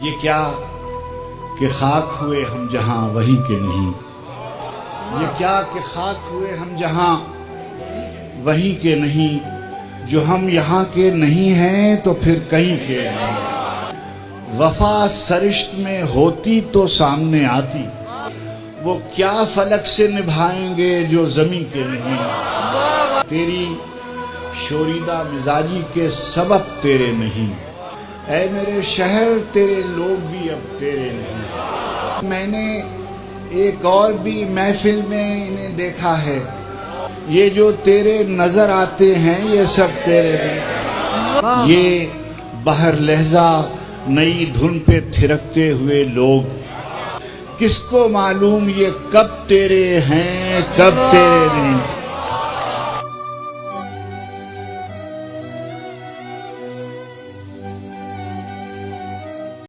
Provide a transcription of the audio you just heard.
یہ کیا کہ خاک ہوئے ہم جہاں وہیں کے نہیں، یہ کیا کہ خاک ہوئے ہم جہاں وہیں کے نہیں، جو ہم یہاں کے نہیں ہیں تو پھر کہیں کے نہیں۔ وفا سرشت میں ہوتی تو سامنے آتی، وہ کیا فلک سے نبھائیں گے جو زمین کے نہیں۔ تیری شوریدہ مزاجی کے سبب تیرے نہیں، اے میرے شہر تیرے لوگ بھی اب تیرے نہیں۔ میں نے ایک اور بھی محفل میں انہیں دیکھا ہے، یہ جو تیرے نظر آتے ہیں یہ سب تیرے نہیں۔ یہ بہر لہجہ نئی دھن پہ تھرکتے ہوئے لوگ، کس کو معلوم یہ کب تیرے ہیں کب تیرے نہیں۔